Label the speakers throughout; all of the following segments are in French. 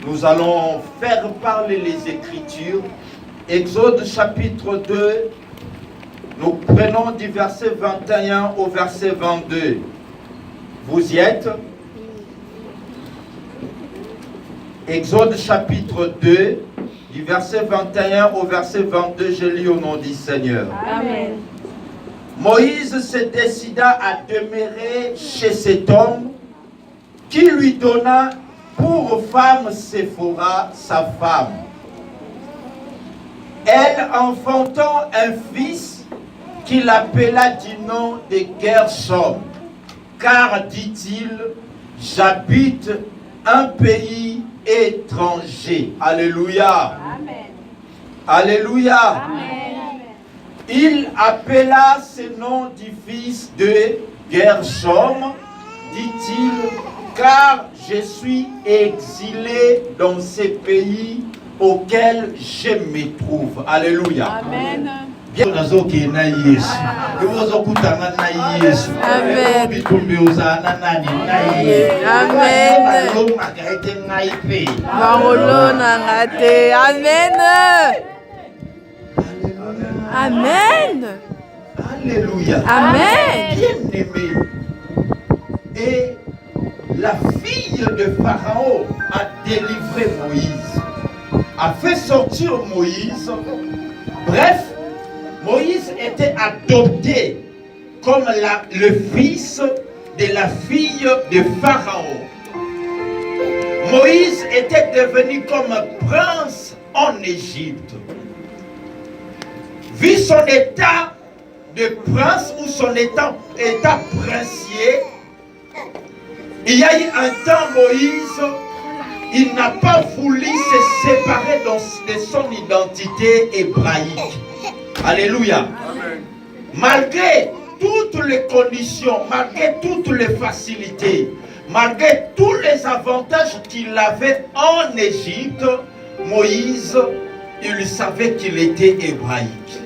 Speaker 1: Nous allons faire parler les Écritures. Exode chapitre 2, nous prenons du verset 21 au verset 22. Vous y êtes? Exode chapitre 2, du verset 21 au verset 22, je lis au nom du Seigneur.
Speaker 2: Amen.
Speaker 1: Moïse se décida à demeurer chez cet homme qui lui donna pour femme Séphora, sa femme. Elle enfantant un fils qu'il appela du nom de Gershom, car, dit-il, j'habite un pays étranger. Alléluia.
Speaker 2: Amen.
Speaker 1: Alléluia.
Speaker 2: Amen.
Speaker 1: Il appela ce nom du fils de Gershom, dit-il, car je suis exilé dans ces pays auxquels je me trouve. Alléluia.
Speaker 2: Amen.
Speaker 1: Bien,
Speaker 2: Amen.
Speaker 1: Alléluia.
Speaker 2: Amen.
Speaker 1: Bien-aimé. Et la fille de Pharaon a délivré Moïse, a fait sortir Moïse. Bref, Moïse était adopté comme le fils de la fille de Pharaon. Moïse était devenu comme prince en Égypte. Vu son état de prince ou son état princier, il y a eu un temps, Moïse, il n'a pas voulu se séparer de son identité hébraïque. Alléluia. Amen. Malgré toutes les conditions, malgré toutes les facilités, malgré tous les avantages qu'il avait en Égypte, Moïse, il savait qu'il était hébraïque.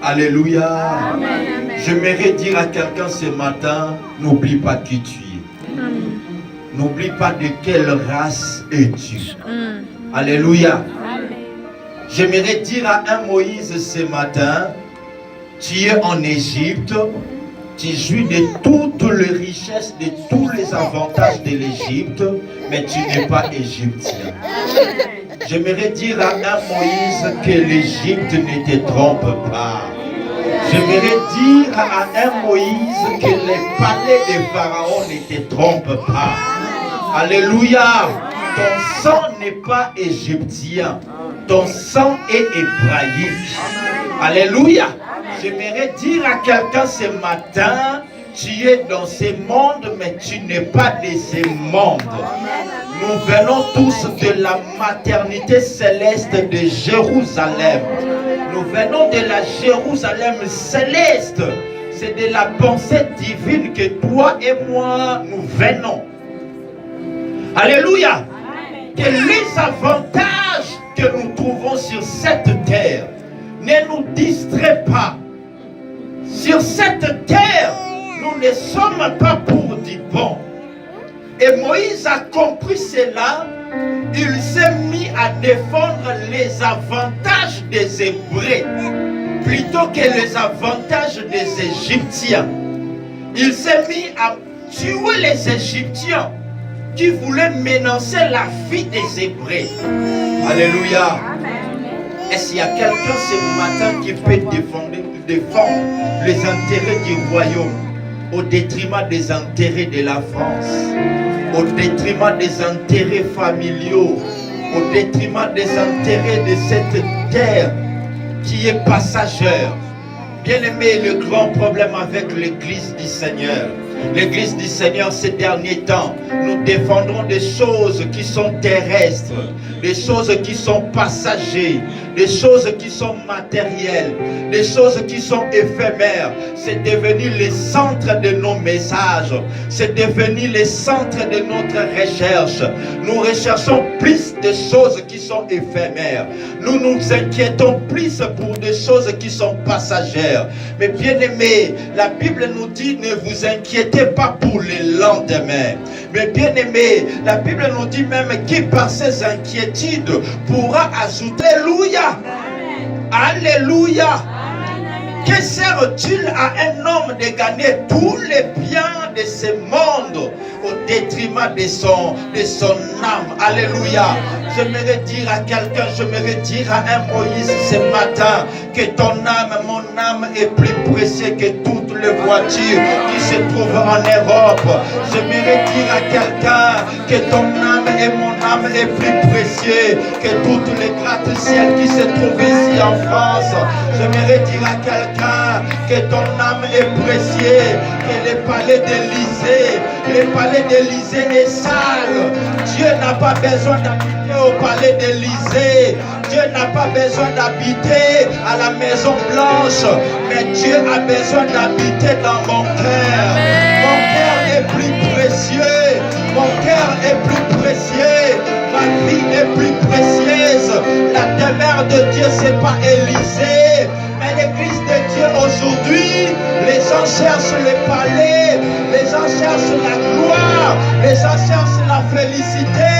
Speaker 1: Alléluia.
Speaker 2: Amen.
Speaker 1: J'aimerais dire à quelqu'un ce matin, n'oublie pas qui tu es. N'oublie pas de quelle race es-tu. Alléluia. J'aimerais dire à un Moïse ce matin, tu es en Égypte, tu jouis de toutes les richesses, de tous les avantages de l'Égypte, mais tu n'es pas égyptien. J'aimerais dire à un Moïse que l'Égypte ne te trompe pas. J'aimerais dire à un Moïse que les palais de Pharaon ne te trompent pas. Alléluia. Ton sang n'est pas égyptien. Ton sang est hébraïque. Alléluia. J'aimerais dire à quelqu'un ce matin, tu es dans ce monde, mais tu n'es pas de ce monde. Nous venons tous de la maternité céleste de Jérusalem. Nous venons de la Jérusalem céleste. C'est de la pensée divine que toi et moi, nous venons. Alléluia. Que les avantages que nous trouvons sur cette terre ne nous distraient pas. Sur cette terre, nous ne sommes pas pour du bon. Et Moïse a compris cela. Il s'est mis à défendre les avantages des Hébreux plutôt que les avantages des Égyptiens. Il s'est mis à tuer les Égyptiens qui voulaient menacer la vie des Hébreux. Alléluia. Est-ce qu'il y a quelqu'un ce matin qui peut défendre les intérêts du royaume au détriment des intérêts de la France, au détriment des intérêts familiaux, au détriment des intérêts de cette terre qui est passagère? Bien-aimé, le grand problème avec l'Église du Seigneur, l'Église du Seigneur ces derniers temps, nous défendons des choses qui sont terrestres, des choses qui sont passagères, des choses qui sont matérielles, des choses qui sont éphémères. C'est devenu le centre de nos messages, c'est devenu le centre de notre recherche. Nous recherchons plus de choses qui sont éphémères. Nous nous inquiétons plus pour des choses qui sont passagères. Mais bien aimé, la Bible nous dit, ne vous inquiétez n'était pas pour le lendemain. Mais bien aimé, la Bible nous dit même qui par ses inquiétudes pourra ajouter Alléluia. Alléluia. Que sert-il à un homme de gagner tous les biens de ce monde au détriment de son âme? Alléluia. J'aimerais dire à quelqu'un, j'aimerais dire à un Moïse ce matin que ton âme, mon âme est plus précieuse que toutes les voitures qui se trouvent en Europe. J'aimerais dire à quelqu'un que ton âme et mon âme est plus précieuse que toutes les gratte-ciels qui se trouvent ici en France. J'aimerais dire à quelqu'un que ton âme est précieuse, que le palais d'Élysée, le palais d'Élysée est sale. Dieu n'a pas besoin d'habiter au palais d'Élysée. Dieu n'a pas besoin d'habiter à la Maison Blanche, mais Dieu a besoin d'habiter dans mon cœur. Mon cœur est plus précieux. Mon cœur est plus précieux. Ma vie est plus précieuse. La demeure de Dieu, c'est pas Élysée. Mais l'église de Dieu aujourd'hui, les gens cherchent le palais, les gens cherchent la gloire, les gens cherchent la félicité,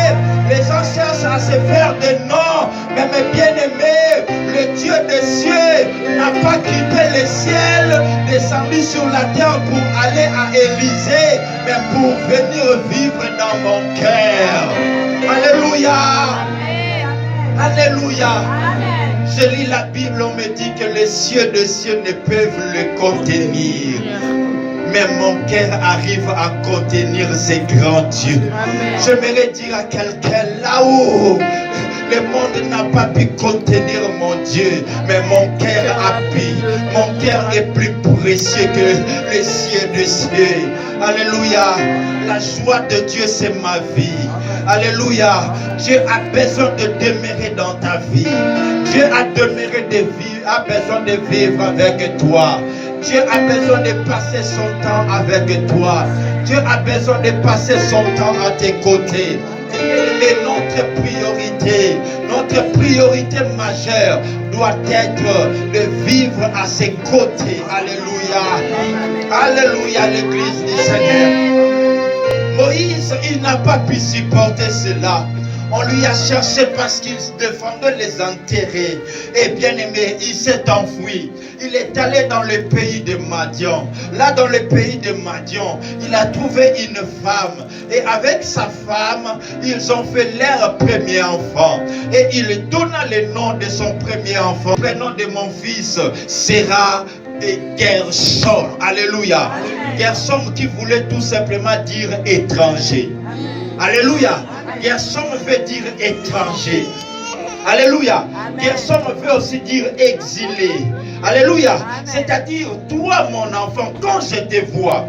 Speaker 1: les gens cherchent à se faire des noms. Mais mes bien-aimés, le Dieu des cieux n'a pas quitté le ciel, descendu sur la terre pour aller à Élysée, mais pour venir vivre dans mon cœur. Alléluia. Alléluia. Je lis la Bible, on me dit que les cieux des cieux ne peuvent le contenir. Mais mon cœur arrive à contenir ces grands dieux. J'aimerais dire à quelqu'un là-haut, le monde n'a pas pu contenir mon Dieu, mais mon cœur a pu. Mon cœur est plus précieux que les cieux des cieux. Alléluia. La joie de Dieu, c'est ma vie. Alléluia. Dieu a besoin de demeurer dans ta vie. Dieu a besoin de vivre avec toi. Dieu a besoin de passer son temps avec toi. Dieu a besoin de passer son temps à tes côtés. Et notre priorité majeure doit être de vivre à ses côtés. Alléluia. Alléluia, l'église du Seigneur. Moïse, il n'a pas pu supporter cela. On lui a cherché parce qu'il défendait les intérêts. Et bien aimé, il s'est enfui. Il est allé dans le pays de Madian. Là, dans le pays de Madian, il a trouvé une femme. Et avec sa femme, ils ont fait leur premier enfant. Et il donna le nom de son premier enfant. Le nom de mon fils sera Gershom. Alléluia. Gershom qui voulait tout simplement dire étranger. Alléluia. Gershom veut dire étranger. Alléluia. Gershom veut aussi dire exilé. Alléluia. C'est-à-dire, toi mon enfant, quand je te vois,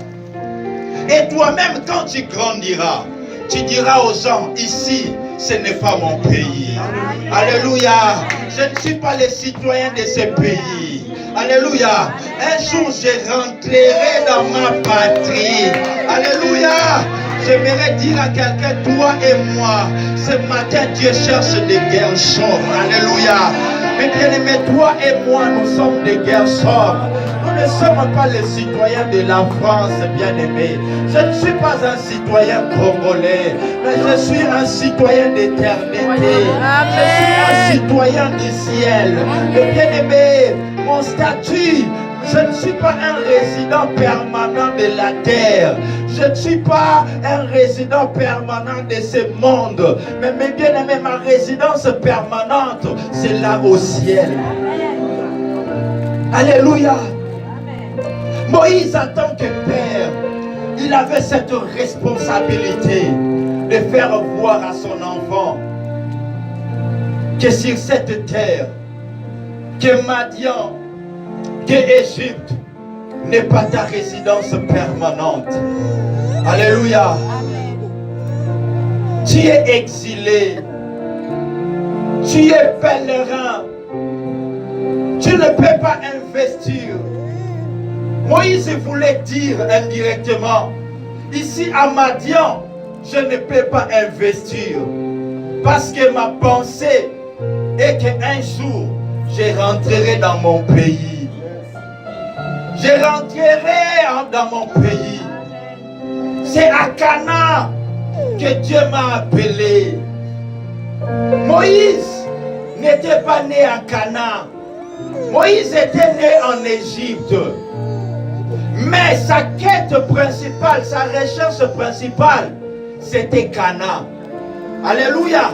Speaker 1: et toi-même quand tu grandiras, tu diras aux gens, ici, ce n'est pas mon pays. Alléluia. Je ne suis pas le citoyen de ce pays. Alléluia. Un jour, je rentrerai dans ma patrie. Alléluia. J'aimerais dire à quelqu'un, toi et moi, ce matin, Dieu cherche des Gershom. Alléluia. Mais bien aimé, toi et moi, nous sommes des Gershom. Nous ne sommes pas les citoyens de la France, bien aimé. Je ne suis pas un citoyen congolais, mais je suis un citoyen d'éternité. Je suis un citoyen du ciel. Mais bien aimé, mon statut, je ne suis pas un résident permanent de la terre. Je ne suis pas un résident permanent de ce monde. Mais mes bien-aimés, ma résidence permanente, c'est là au ciel. Alléluia. Moïse, en tant que père, il avait cette responsabilité de faire voir à son enfant que sur cette terre, que Madian, que Égypte n'est pas ta résidence permanente. Alléluia. Tu es exilé. Tu es pèlerin. Tu ne peux pas investir. Moïse voulait dire indirectement, ici à Madian, je ne peux pas investir. Parce que ma pensée est qu'un jour, je rentrerai dans mon pays. Je rentrerai dans mon pays. C'est à Cana que Dieu m'a appelé. Moïse n'était pas né à Cana. Moïse était né en Égypte. Mais sa quête principale, sa recherche principale, c'était Cana. Alléluia.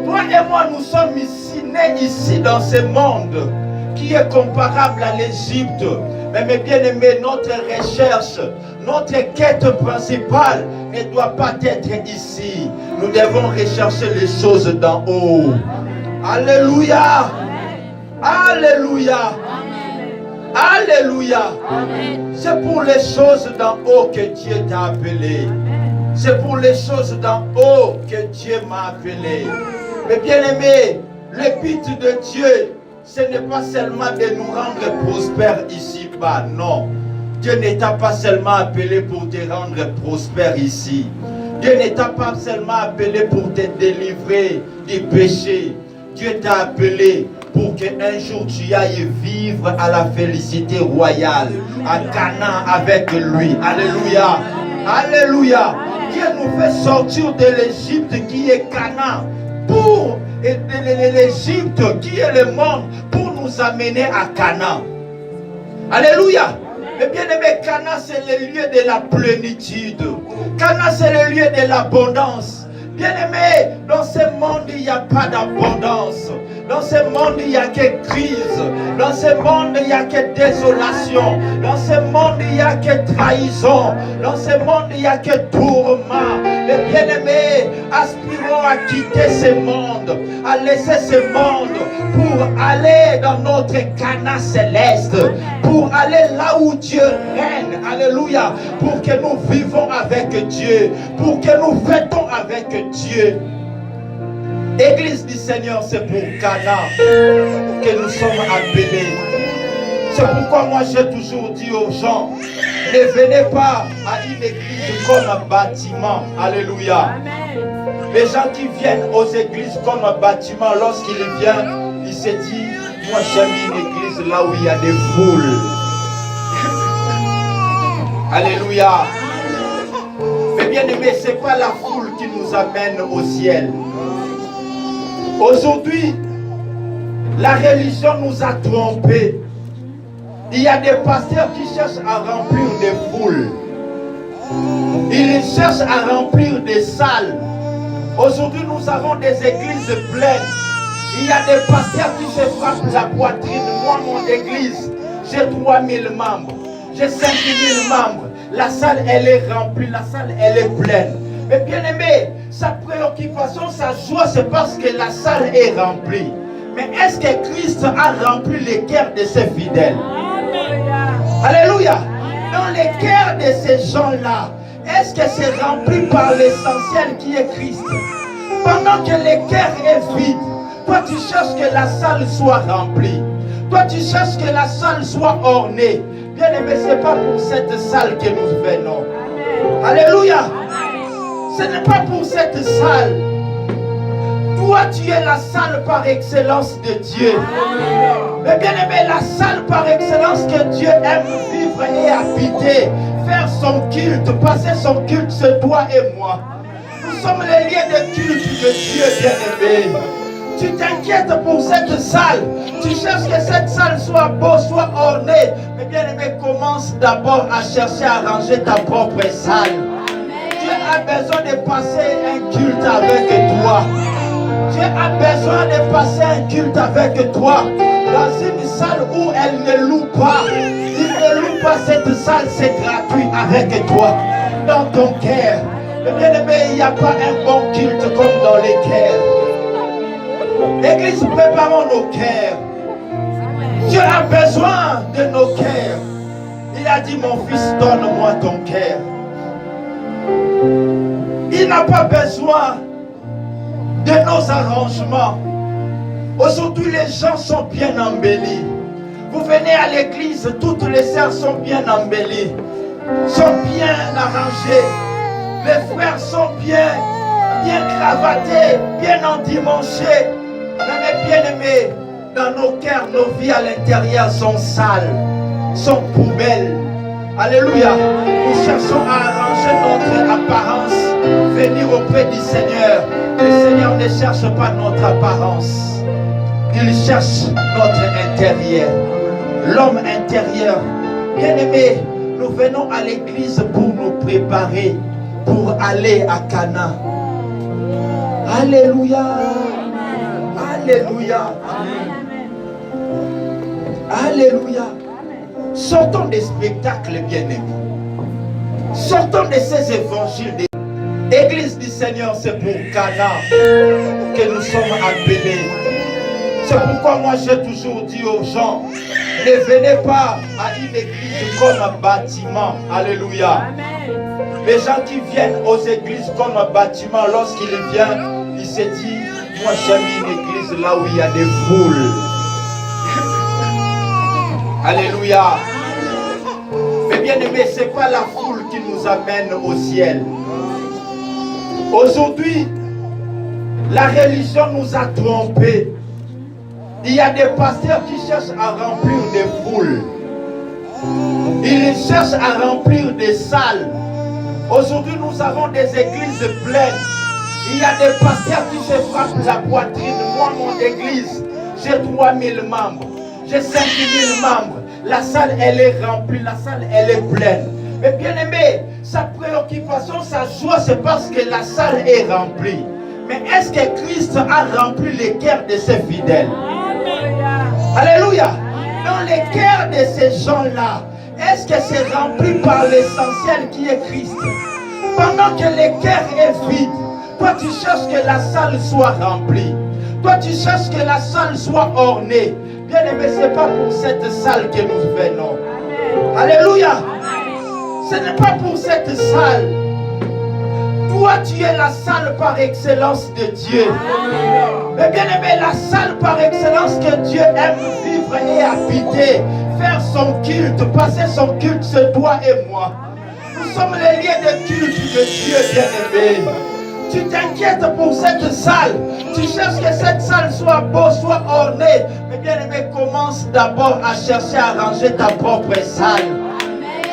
Speaker 1: Toi et moi, nous sommes ici, nés ici dans ce monde qui est comparable à l'Égypte. Mais mes bien-aimés, notre recherche, notre quête principale ne doit pas être ici. Nous devons rechercher les choses d'en haut. Alléluia. Alléluia. Alléluia. C'est pour les choses d'en haut que Dieu t'a appelé. C'est pour les choses d'en haut que Dieu m'a appelé. Mais bien aimé, le but de Dieu, ce n'est pas seulement de nous rendre prospères ici-bas. Non. Dieu ne t'a pas seulement appelé pour te rendre prospère ici. Dieu ne t'a pas seulement appelé pour te délivrer du péché. Dieu t'a appelé pour qu'un jour tu ailles vivre à la félicité royale, à Canaan avec lui. Alléluia. Alléluia. Dieu nous fait sortir de l'Égypte qui est Canaan pour l'Égypte qui est le monde pour nous amener à Canaan. Alléluia. Mais bien aimé, Canaan c'est le lieu de la plénitude. Canaan c'est le lieu de l'abondance. Bien aimé, dans ce monde il n'y a pas d'abondance. Dans ce monde il n'y a que crise. Dans ce monde il n'y a que désolation. Dans ce monde il n'y a que trahison. Dans ce monde il n'y a que tourment. Mais bien aimé, aspirons à quitter ce monde, à laisser ce monde pour aller dans notre Canaan céleste, pour aller là où Dieu règne. Alléluia. Pour que nous vivons avec Dieu, pour que nous fêtons avec Dieu. Église du Seigneur, c'est pour Canaan que nous sommes appelés. C'est pourquoi moi j'ai toujours dit aux gens, ne venez pas à une église comme un bâtiment. Alléluia. Les gens qui viennent aux églises comme un bâtiment, lorsqu'ils viennent, ils se disent, moi j'aime une église là où il y a des foules. Alléluia. Mais bien aimé, ce n'est pas la foule qui nous amène au ciel. Aujourd'hui, la religion nous a trompés. Il y a des pasteurs qui cherchent à remplir des foules. Ils cherchent à remplir des salles. Aujourd'hui, nous avons des églises pleines. Il y a des pasteurs qui se frappent la poitrine. Moi, mon église, j'ai 3000 membres. J'ai 5000 membres. La salle, elle est remplie. La salle, elle est pleine. Mais bien aimé, sa préoccupation, sa joie, c'est parce que la salle est remplie. Mais est-ce que Christ a rempli les cœurs de ses fidèles? Alléluia. Dans les cœurs de ces gens-là, est-ce que c'est rempli par l'essentiel qui est Christ? Pendant que le cœur est vide, toi tu cherches que la salle soit remplie. Toi tu cherches que la salle soit ornée. Bien aimé, ce n'est pas pour cette salle que nous venons. Alléluia. Ce n'est pas pour cette salle. Toi, tu es la salle par excellence de Dieu. Mais bien aimé, la salle par excellence que Dieu aime vivre et habiter, faire son culte, passer son culte, c'est toi et moi. Nous sommes les liens de culte de Dieu, bien aimé. Tu t'inquiètes pour cette salle. Tu cherches que cette salle soit beau, soit ornée. Mais bien aimé, commence d'abord à chercher à ranger ta propre salle. Dieu a besoin de passer un culte avec toi. Dieu a besoin de passer un culte avec toi. Dans une salle où elle ne loue pas. Il ne loue pas cette salle, c'est gratuit avec toi. Dans ton cœur. Mais bien aimé, il n'y a pas un bon culte comme dans les cœurs. Église, préparons nos cœurs. Dieu a besoin de nos cœurs. Il a dit, mon fils, donne-moi ton cœur. Il n'a pas besoin de nos arrangements. Aujourd'hui, les gens sont bien embellis. Vous venez à l'église, toutes les sœurs sont bien embellies, sont bien arrangées. Les frères sont bien cravatés, bien endimanchés. Mais bien aimés, dans nos cœurs, nos vies à l'intérieur sont sales, sont poubelles. Alléluia. Nous cherchons à arranger arranger notre apparence, venir auprès du Seigneur. Le Seigneur ne cherche pas notre apparence. Il cherche notre intérieur. L'homme intérieur. Bien-aimés, nous venons à l'église pour nous préparer pour aller à Cana. Alléluia. Alléluia. Alléluia. Sortons des spectacles, bien-aimés. Sortons de ces évangiles. L'église du Seigneur, c'est pour Cana que nous sommes appelés. C'est pourquoi moi j'ai toujours dit aux gens, ne venez pas à une église comme un bâtiment. Alléluia. Les gens qui viennent aux églises comme un bâtiment, lorsqu'ils viennent, ils se disent, moi j'aime une église là où il y a des foules. Alléluia. Mais bien aimé, ce n'est pas la foule qui nous amène au ciel. Aujourd'hui, la religion nous a trompés. Il y a des pasteurs qui cherchent à remplir des foules. Ils cherchent à remplir des salles. Aujourd'hui, nous avons des églises pleines. Il y a des pasteurs qui se frappent la poitrine. Moi, mon église, j'ai 3000 membres. J'ai 5000 membres. La salle, elle est remplie. La salle, elle est pleine. Mais bien aimé, sa préoccupation, sa joie, c'est parce que la salle est remplie. Mais est-ce que Christ a rempli les cœurs de ses fidèles? Alléluia. Dans les cœurs de ces gens-là, est-ce que c'est rempli par l'essentiel qui est Christ? Pendant que le cœur est vide, toi tu cherches que la salle soit remplie. Toi tu cherches que la salle soit ornée. Bien aimé, ce n'est pas pour cette salle que nous venons. Alléluia. Ce n'est pas pour cette salle. Toi tu es la salle par excellence de Dieu. Mais bien aimé, la salle par excellence que Dieu aime vivre et habiter, faire son culte, passer son culte, c'est toi et moi. Nous sommes les liens de culte de Dieu, bien aimé. Tu t'inquiètes pour cette salle. Tu cherches que cette salle soit beau, soit ornée. Mais bien aimé, commence d'abord à chercher à ranger ta propre salle.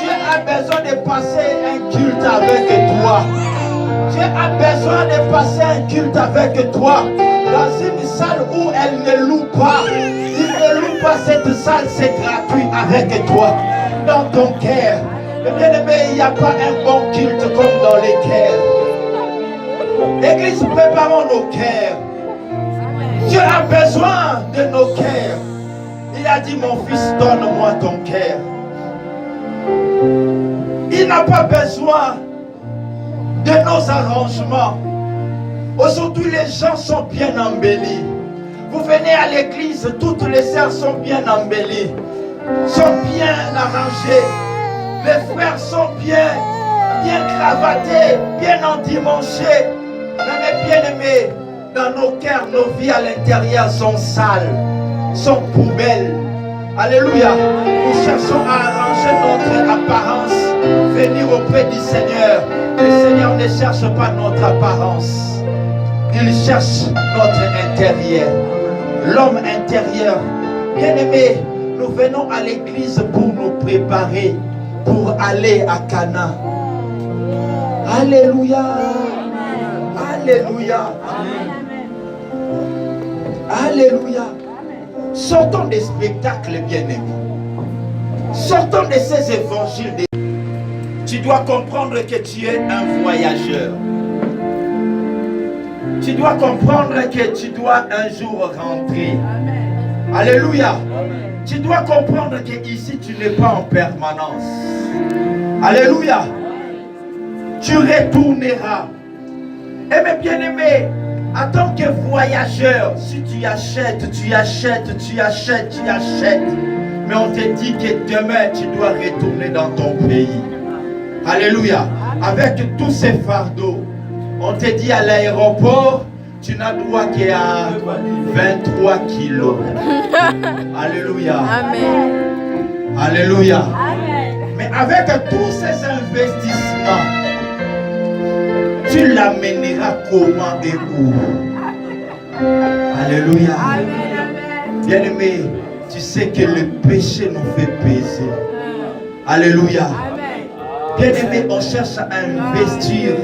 Speaker 1: Dieu a besoin de passer un culte avec toi. Dieu a besoin de passer un culte avec toi. Dans une salle où elle ne loue pas. Il ne loue pas cette salle, c'est gratuit avec toi. Dans ton cœur. Mais bien aimé, il n'y a pas un bon culte comme dans les cœurs. L'église, préparons nos cœurs. Dieu a besoin de nos cœurs. Il a dit, mon fils, donne-moi ton cœur. Il n'a pas besoin de nos arrangements. Aujourd'hui, les gens sont bien embellis. Vous venez à l'église, toutes les sœurs sont bien embellies, sont bien arrangées. Les frères sont bien cravatés, bien endimanchés. Mais bien aimés, dans nos cœurs, nos vies à l'intérieur sont sales, sont poubelles. Alléluia. Nous cherchons à arranger notre apparence, venir auprès du Seigneur. Le Seigneur ne cherche pas notre apparence. Il cherche notre intérieur. L'homme intérieur. Bien aimé, nous venons à l'église pour nous préparer pour aller à Cana. Alléluia. Alléluia. Alléluia. Sortons des spectacles, bien-aimés. Sortons de ces évangiles. Tu dois comprendre que tu es un voyageur. Tu dois comprendre que tu dois un jour rentrer. Alléluia. Tu dois comprendre que ici tu n'es pas en permanence. Alléluia. Tu retourneras. Et mes bien-aimés, en tant que voyageur, si tu achètes, mais on te dit que demain tu dois retourner dans ton pays. Alléluia. Avec tous ces fardeaux, on te dit à l'aéroport, tu n'as droit qu'à 23 kilos. Alléluia.
Speaker 2: Amen.
Speaker 1: Alléluia.
Speaker 2: Amen.
Speaker 1: Mais avec tous ces investissements, tu l'amèneras comment et où? Alléluia. Bien-aimé, tu sais que le péché nous fait peser. Alléluia. Bien-aimé, on cherche à investir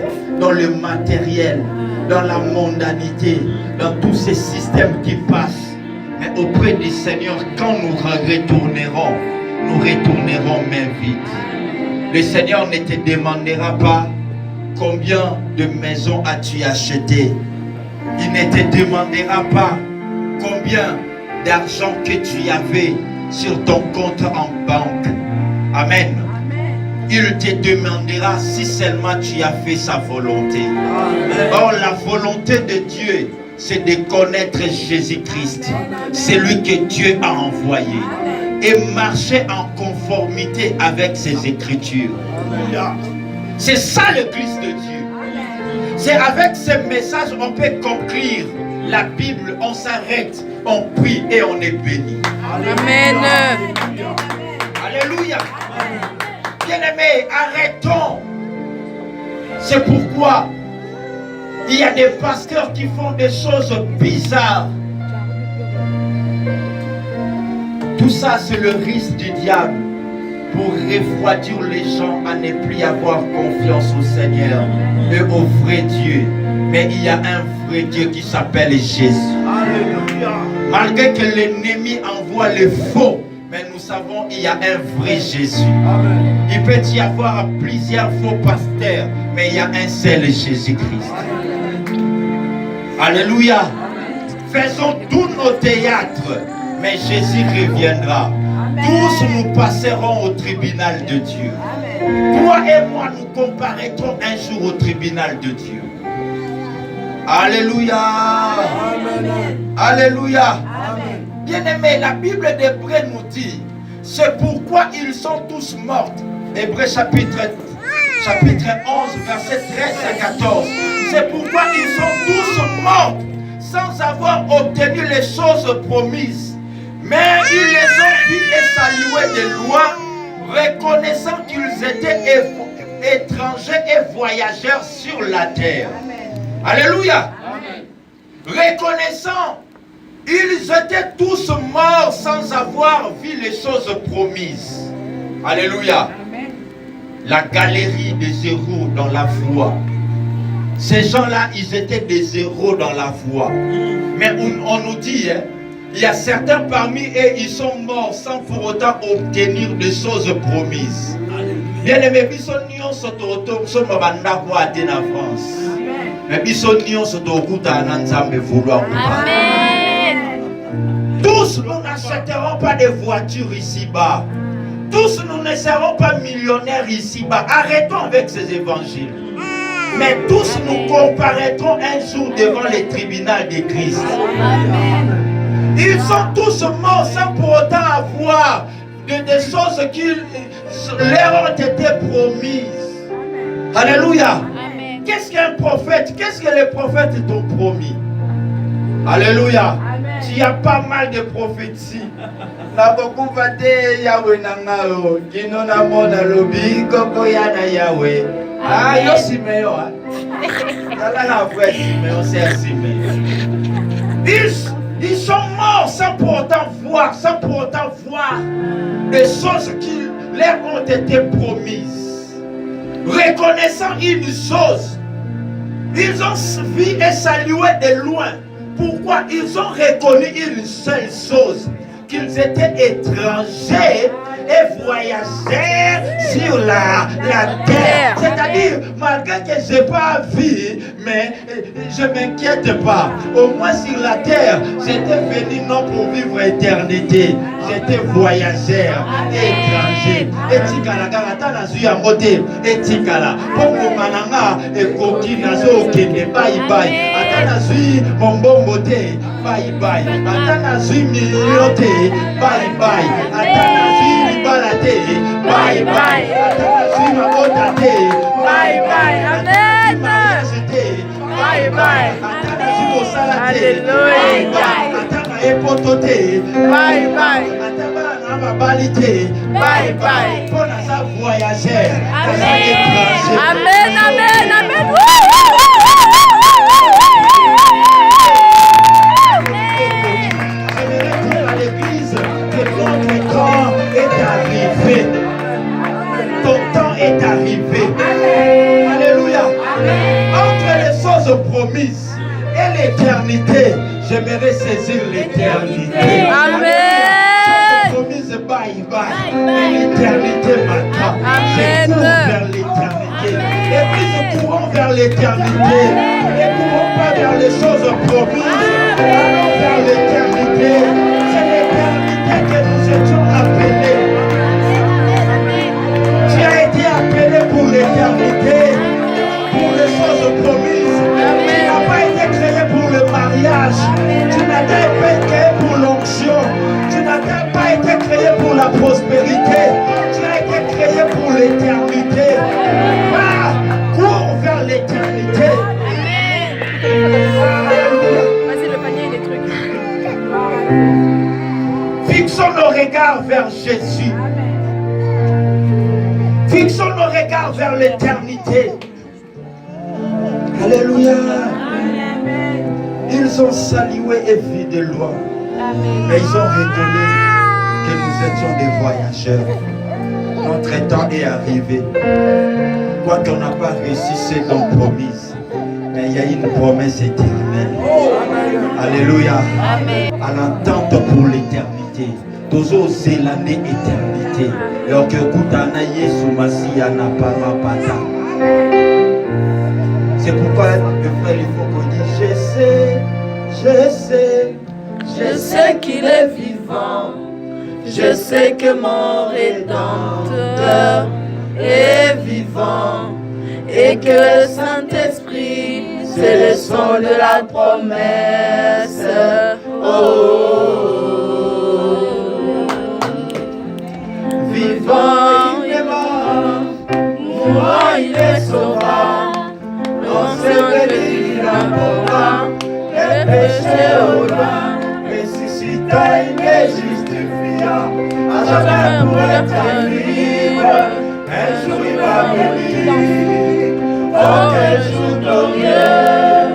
Speaker 1: dans le matériel, dans la mondanité, dans tous ces systèmes qui passent. Mais auprès du Seigneur, quand nous retournerons main vide. Le Seigneur ne te demandera pas combien de maisons as-tu acheté. Il ne te demandera pas combien d'argent que tu avais sur ton compte en banque. Amen. Il te demandera si seulement tu as fait sa volonté. Or, la volonté de Dieu, c'est de connaître Jésus-Christ. C'est lui que Dieu a envoyé. Et marcher en conformité avec ses Écritures. C'est ça l'église de Dieu. C'est avec ce message qu'on peut conclure la Bible. On s'arrête, on prie et on est béni.
Speaker 2: Amen.
Speaker 1: Alléluia. Bien-aimés, arrêtons. C'est pourquoi il y a des pasteurs qui font des choses bizarres. Tout ça, c'est le risque du diable pour refroidir les gens à ne plus avoir confiance au Seigneur et au vrai Dieu. Mais il y a un vrai Dieu qui s'appelle Jésus. Alléluia. Malgré que l'ennemi envoie les faux, mais nous savons qu'il y a un vrai Jésus. Amen. Il peut y avoir plusieurs faux pasteurs, mais il y a un seul Jésus-Christ. Alléluia. Faisons tous nos théâtres, mais Jésus reviendra. Amen. Tous nous passerons au tribunal de Dieu. Amen. Toi et moi, nous comparaîtrons un jour au tribunal de Dieu. Alléluia. Amen. Alléluia. Bien-aimés, la Bible d'Hébreux nous dit, c'est pourquoi ils sont tous morts. Hébreux chapitre 11, verset 13 à 14. C'est pourquoi ils sont tous morts sans avoir obtenu les choses promises. Mais ils les ont vus et salués de loin, reconnaissant qu'ils étaient étrangers et voyageurs sur la terre. Amen. Alléluia. Amen. Reconnaissant, ils étaient tous morts sans avoir vu les choses promises. Alléluia. Amen. La galerie des héros dans la foi. Ces gens-là, ils étaient des héros dans la foi. Mais on nous dit, il y a certains parmi eux, ils sont morts sans pour autant obtenir des choses promises. Bien-aimés, ils sont nions sur la France. Mais ils sont nions sur le vouloir. Amen. Tous nous n'achèterons pas de voitures ici-bas. Tous nous ne serons pas millionnaires ici-bas. Arrêtons avec ces évangiles. Mais tous nous comparaîtrons un jour devant les tribunaux de Christ. Amen. Ils sont tous morts sans pour autant avoir des choses qui leur ont été promises. Alléluia. Amen. Qu'est-ce qu'un prophète? Qu'est-ce que les prophètes t'ont promis? Alléluia. Amen. Il y a pas mal de prophéties. Na beaucoup vate Yahweh nangao, kino na mona lobi koko yana Yahweh. Ah yo Simeon. Ala na vrai Simeon, c'est Simeon. Ils sont morts sans pour autant voir des choses qui leur ont été promises. Reconnaissant une chose, ils ont vu et salué de loin. Pourquoi? Ils ont reconnu une seule chose, qu'ils étaient étrangers et voyageurs sur la terre. C'est-à-dire, malgré que je n'ai pas vu, mais je ne m'inquiète pas. Au moins sur la terre, j'étais venu non pour vivre éternité. J'étais voyageur et étranger. Et tikala karata na zuya mote. Et tikala. Pongo mananga et koki nazo kende bye bye. Atana zui mombombo te bye bye. Atana zui miliote bye bye. Atana zui balate bye bye. Atana zui mabota te bye bye. Amen. Bye bye. Atana zui osalate bye bye. Atana epotote bye bye. Atana nababalite bye bye. Pour sa voyageur. Amen. Amen. Amen. Amen. Ton temps est arrivé. Et l'éternité, j'aimerais saisir l'éternité.
Speaker 2: Amen.
Speaker 1: Promise bye bye. L'éternité m'attend. Je cours vers l'éternité. L'église courons vers l'éternité. Ne courons pas vers les choses promises. Allons vers l'éternité. C'est l'éternité que nous étions appelés. Tu as été appelé pour l'éternité, pour les choses promises. Tu n'as pas été créé pour le mariage. Tu n'as pas été créé pour l'onction. Tu n'as pas été créé pour la prospérité. Tu as été créé pour l'éternité. Cours vers l'éternité.
Speaker 2: Vas-y, le panier des trucs.
Speaker 1: Fixons nos regards vers Jésus. Fixons nos regards vers l'éternité. Alléluia. Ils ont salué et vu de loin. Mais ils ont reconnu que nous étions des voyageurs. Notre temps est arrivé. Quoi qu'on n'a pas réussi, c'est donc promise. Mais il y a une promesse éternelle. Alléluia. À l'attente pour l'éternité. Toujours c'est l'année éternité. Et on que Koutana Yesu Masiya n'a pas ma pata. C'est pourquoi le frère il faut qu'on dise
Speaker 2: Je sais qu'il est vivant. Je sais que mon Rédempteur est vivant. Et que le Saint-Esprit, c'est le son de la promesse. Vivant, il est mort. Mourant, il est sauvant. Enseveli dans bras, le péché au loin.
Speaker 1: ressuscita, il est justifiant. À jamais pour être libre. Un jour il va venir. Oh, quel jour glorieux.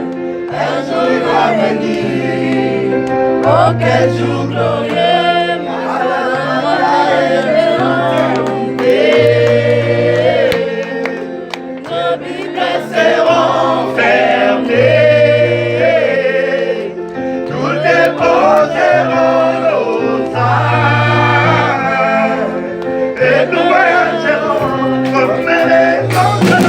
Speaker 1: Un jour il va venir.
Speaker 2: Oh, quel jour glorieux.
Speaker 1: Nos Bibles seront fermées. Nous déposerons nos âmes. Et nous voyagerons comme les anges.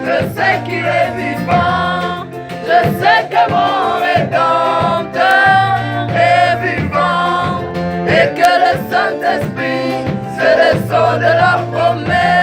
Speaker 2: Je sais qu'il est vivant. Je sais que mon Rédempteur est vivant. Et que le Saint-Esprit, c'est le son de la promesse.